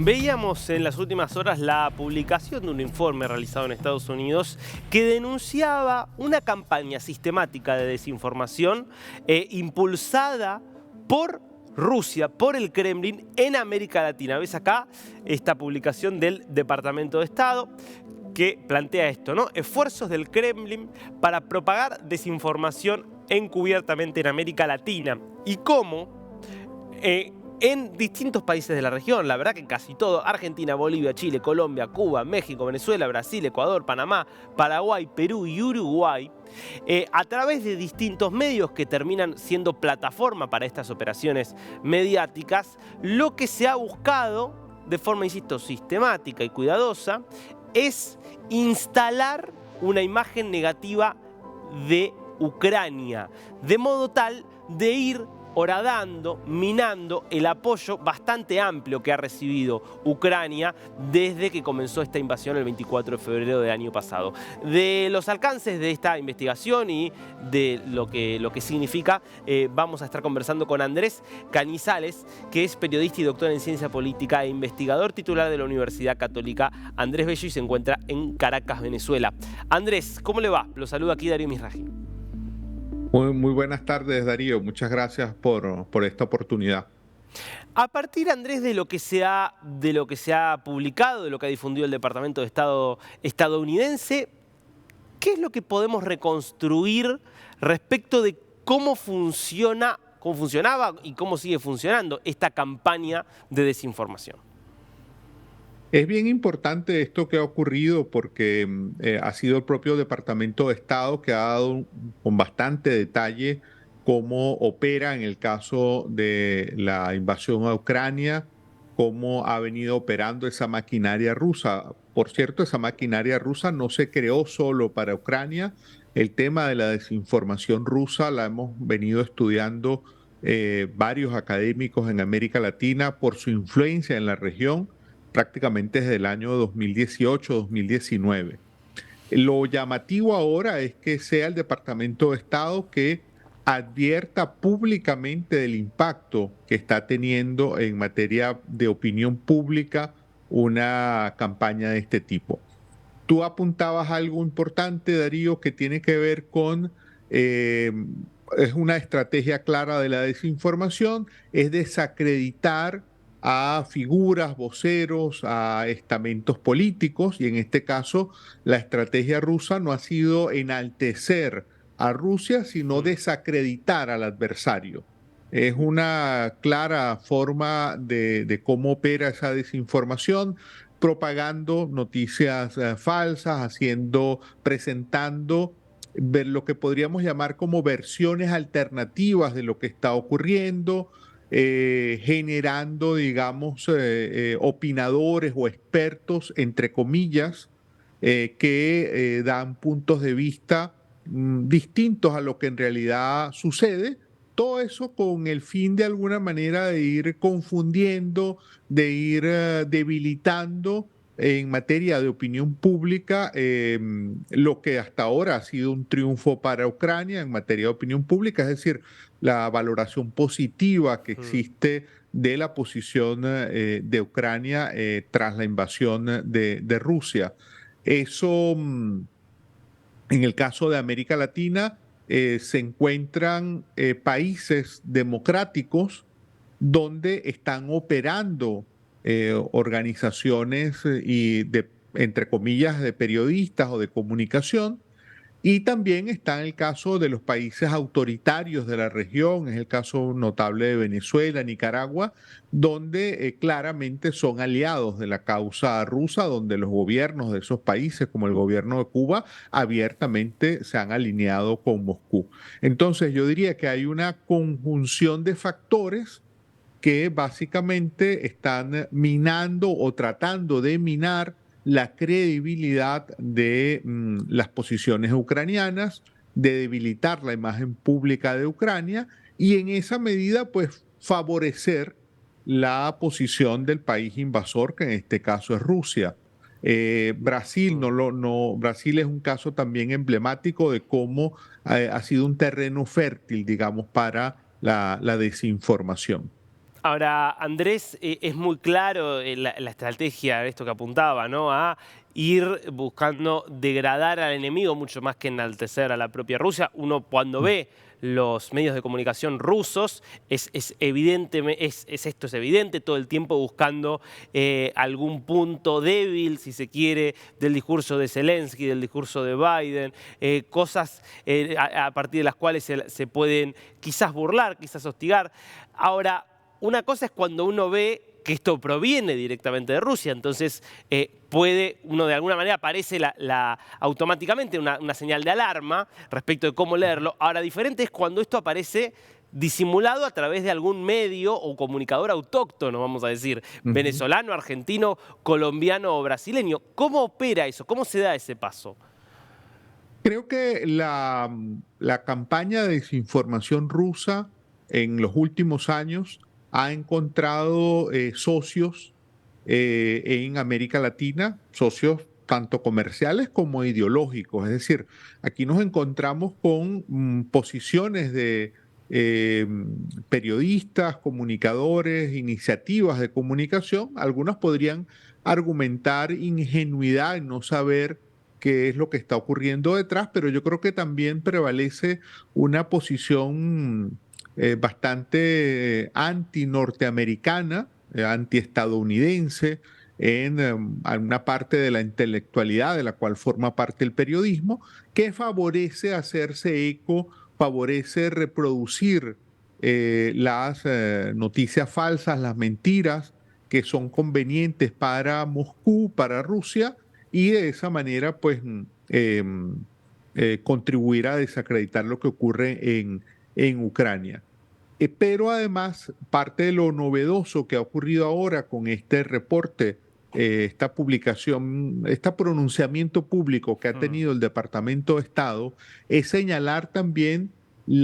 Veíamos en las últimas horas la publicación de un informe realizado en Estados Unidos que denunciaba una campaña sistemática de desinformación impulsada por Rusia, por el Kremlin en América Latina. ¿Ves acá esta publicación del Departamento de Estado que plantea esto, ¿no? Esfuerzos del Kremlin para propagar desinformación encubiertamente en América Latina y cómo en distintos países de la región, la verdad que casi todo, Argentina, Bolivia, Chile, Colombia, Cuba, México, Venezuela, Brasil, Ecuador, Panamá, Paraguay, Perú y Uruguay, a través de distintos medios que terminan siendo plataforma para estas operaciones mediáticas, lo que se ha buscado de forma, insisto, sistemática y cuidadosa, es instalar una imagen negativa de Ucrania, de modo tal de ir horadando, minando el apoyo bastante amplio que ha recibido Ucrania desde que comenzó esta invasión el 24 de febrero del año pasado. De los alcances de esta investigación y de lo que significa, vamos a estar conversando con Andrés Cañizales, que es periodista y doctor en ciencia política e investigador titular de la Universidad Católica Andrés Bello y se encuentra en Caracas, Venezuela. Andrés, ¿cómo le va? Lo saluda aquí Darío Misraji. Muy buenas tardes, Darío. Muchas gracias por esta oportunidad. A partir, Andrés, de lo que se ha publicado, de lo que ha difundido el Departamento de Estado estadounidense, ¿qué es lo que podemos reconstruir respecto de cómo funcionaba y cómo sigue funcionando esta campaña de desinformación? Es bien importante esto que ha ocurrido porque ha sido el propio Departamento de Estado que ha dado con bastante detalle cómo opera en el caso de la invasión a Ucrania, cómo ha venido operando esa maquinaria rusa. Por cierto, esa maquinaria rusa no se creó solo para Ucrania. El tema de la desinformación rusa la hemos venido estudiando varios académicos en América Latina por su influencia en la región prácticamente desde el año 2018-2019. Lo llamativo ahora es que sea el Departamento de Estado que advierta públicamente del impacto que está teniendo en materia de opinión pública una campaña de este tipo. Tú apuntabas algo importante, Darío, que tiene que ver con, es una estrategia clara de la desinformación, es desacreditar a figuras, voceros, a estamentos políticos, y en este caso la estrategia rusa no ha sido enaltecer a Rusia, sino desacreditar al adversario. Es una clara forma de cómo opera esa desinformación, propagando noticias falsas, presentando lo que podríamos llamar como versiones alternativas de lo que está ocurriendo, generando, digamos, opinadores o expertos, entre comillas, que dan puntos de vista distintos a lo que en realidad sucede. Todo eso con el fin de alguna manera de ir confundiendo, de ir debilitando en materia de opinión pública lo que hasta ahora ha sido un triunfo para Ucrania en materia de opinión pública, es decir, la valoración positiva que existe de la posición de Ucrania tras la invasión de Rusia. Eso, en el caso de América Latina, se encuentran países democráticos donde están operando organizaciones entre comillas, de periodistas o de comunicación. Y también está en el caso de los países autoritarios de la región, es el caso notable de Venezuela, Nicaragua, donde claramente son aliados de la causa rusa, donde los gobiernos de esos países, como el gobierno de Cuba, abiertamente se han alineado con Moscú. Entonces yo diría que hay una conjunción de factores que básicamente están minando o tratando de minar la credibilidad de las posiciones ucranianas, de debilitar la imagen pública de Ucrania y en esa medida pues favorecer la posición del país invasor, que en este caso es Rusia. Brasil es un caso también emblemático de cómo ha sido un terreno fértil, digamos, para la desinformación. Ahora, Andrés, es muy claro la estrategia, esto que apuntaba, ¿no? A ir buscando degradar al enemigo mucho más que enaltecer a la propia Rusia. Uno cuando ve los medios de comunicación rusos, es evidente, esto es evidente, todo el tiempo buscando algún punto débil, si se quiere, del discurso de Zelensky, del discurso de Biden, cosas a partir de las cuales se pueden quizás burlar, quizás hostigar. Ahora, una cosa es cuando uno ve que esto proviene directamente de Rusia, entonces uno de alguna manera aparece automáticamente una señal de alarma respecto de cómo leerlo. Ahora, diferente es cuando esto aparece disimulado a través de algún medio o comunicador autóctono, vamos a decir, Ujú. venezolano, argentino, colombiano o brasileño. ¿Cómo opera eso? ¿Cómo se da ese paso? Creo que la campaña de desinformación rusa en los últimos años ha encontrado socios en América Latina, socios tanto comerciales como ideológicos. Es decir, aquí nos encontramos con posiciones de periodistas, comunicadores, iniciativas de comunicación. Algunas podrían argumentar ingenuidad en no saber qué es lo que está ocurriendo detrás, pero yo creo que también prevalece una posición bastante anti-norteamericana, anti-estadounidense, en una parte de la intelectualidad de la cual forma parte el periodismo, que favorece hacerse eco, favorece reproducir las noticias falsas, las mentiras que son convenientes para Moscú, para Rusia, y de esa manera, pues, contribuir a desacreditar lo que ocurre en Ucrania. Pero además, parte de lo novedoso que ha ocurrido ahora con este reporte, esta publicación, este pronunciamiento público que ha Mm. tenido el Departamento de Estado, es señalar también el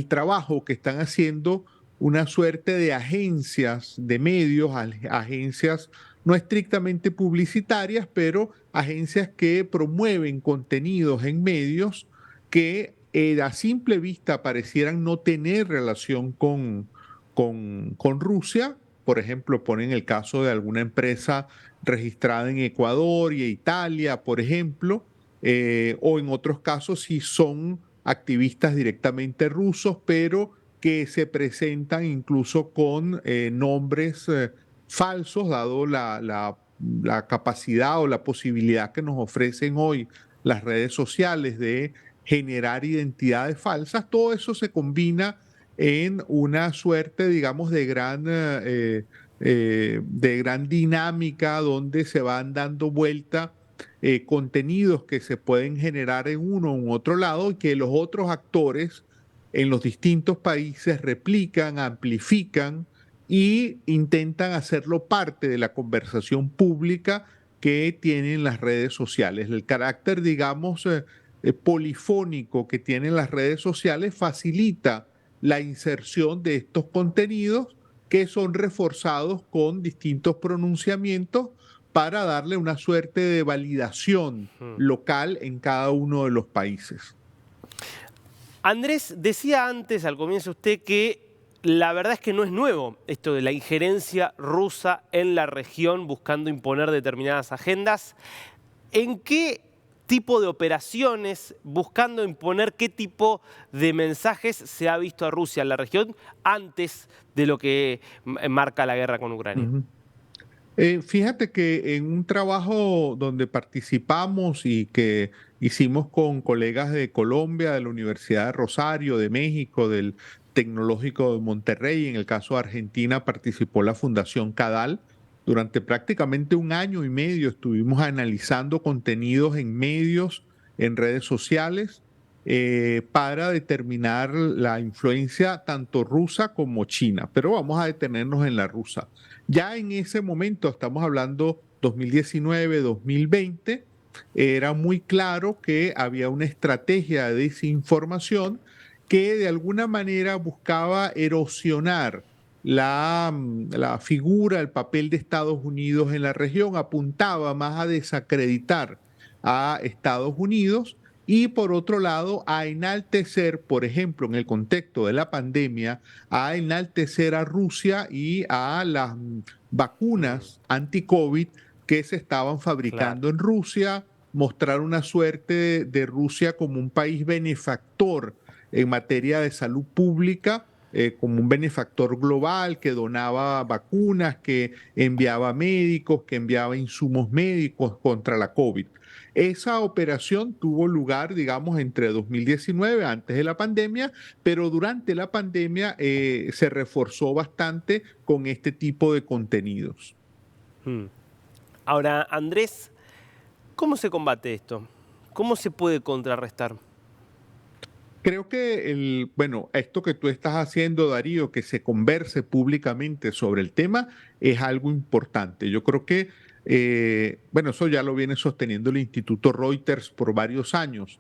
trabajo que están haciendo una suerte de agencias de medios, agencias no estrictamente publicitarias, pero agencias que promueven contenidos en medios que a simple vista parecieran no tener relación con Rusia. Por ejemplo, ponen el caso de alguna empresa registrada en Ecuador y Italia, por ejemplo, o en otros casos si son activistas directamente rusos, pero que se presentan incluso con nombres falsos, dado la capacidad o la posibilidad que nos ofrecen hoy las redes sociales de generar identidades falsas. Todo eso se combina en una suerte, digamos, de gran dinámica donde se van dando vuelta contenidos que se pueden generar en uno u otro lado y que los otros actores en los distintos países replican, amplifican y intentan hacerlo parte de la conversación pública que tienen las redes sociales. El carácter, digamos, polifónico que tienen las redes sociales facilita la inserción de estos contenidos que son reforzados con distintos pronunciamientos para darle una suerte de validación Mm. local en cada uno de los países. Andrés, decía antes, al comienzo usted, que la verdad es que no es nuevo esto de la injerencia rusa en la región buscando imponer determinadas agendas. ¿En qué tipo de operaciones, buscando imponer qué tipo de mensajes se ha visto a Rusia en la región antes de lo que marca la guerra con Ucrania? Ujú. Fíjate que en un trabajo donde participamos y que hicimos con colegas de Colombia, de la Universidad de Rosario, de México, del Tecnológico de Monterrey, en el caso de Argentina participó la Fundación Cadal. Durante prácticamente un año y medio estuvimos analizando contenidos en medios, en redes sociales, para determinar la influencia tanto rusa como china. Pero vamos a detenernos en la rusa. Ya en ese momento, estamos hablando 2019, 2020, era muy claro que había una estrategia de desinformación que de alguna manera buscaba erosionar la figura, el papel de Estados Unidos en la región, apuntaba más a desacreditar a Estados Unidos y por otro lado, a enaltecer, por ejemplo, en el contexto de la pandemia, a enaltecer a Rusia y a las Mm, vacunas anti-COVID que se estaban claro, fabricando en Rusia, mostrar una suerte de Rusia como un país benefactor en materia de salud pública, como un benefactor global que donaba vacunas, que enviaba médicos, que enviaba insumos médicos contra la COVID. Esa operación tuvo lugar, digamos, entre 2019, antes de la pandemia, pero durante la pandemia se reforzó bastante con este tipo de contenidos. mm. Ahora, Andrés, ¿cómo se combate esto? ¿Cómo se puede contrarrestar? Creo que bueno, esto que tú estás haciendo, Darío, que se converse públicamente sobre el tema, es algo importante. Yo creo que, bueno, eso ya lo viene sosteniendo el Instituto Reuters por varios años.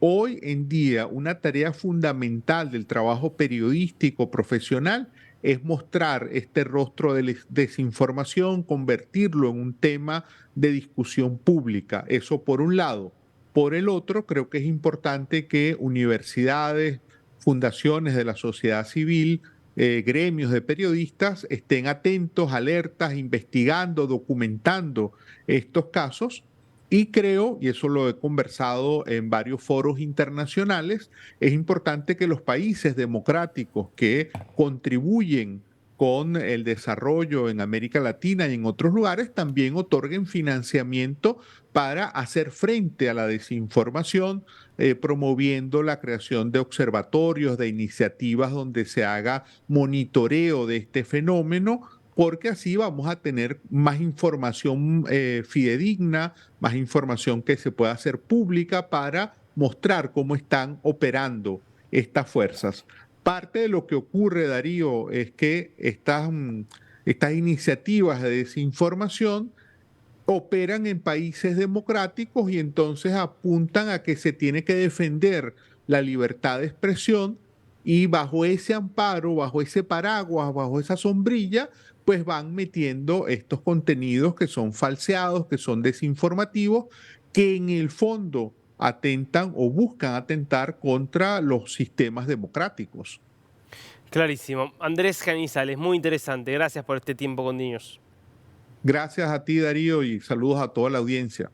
Hoy en día, una tarea fundamental del trabajo periodístico profesional es mostrar este rostro de desinformación, convertirlo en un tema de discusión pública. Eso por un lado. Por el otro, creo que es importante que universidades, fundaciones de la sociedad civil, gremios de periodistas estén atentos, alertas, investigando, documentando estos casos. Y creo, y eso lo he conversado en varios foros internacionales, es importante que los países democráticos que contribuyen con el desarrollo en América Latina y en otros lugares también otorguen financiamiento para hacer frente a la desinformación, promoviendo la creación de observatorios, de iniciativas donde se haga monitoreo de este fenómeno, porque así vamos a tener más información fidedigna, más información que se pueda hacer pública para mostrar cómo están operando estas fuerzas. Parte de lo que ocurre, Darío, es que estas iniciativas de desinformación operan en países democráticos y entonces apuntan a que se tiene que defender la libertad de expresión y bajo ese amparo, bajo ese paraguas, bajo esa sombrilla, pues van metiendo estos contenidos que son falseados, que son desinformativos, que en el fondo atentan o buscan atentar contra los sistemas democráticos. Clarísimo. Andrés Canizales, muy interesante. Gracias por este tiempo con niños. Gracias a ti, Darío, y saludos a toda la audiencia.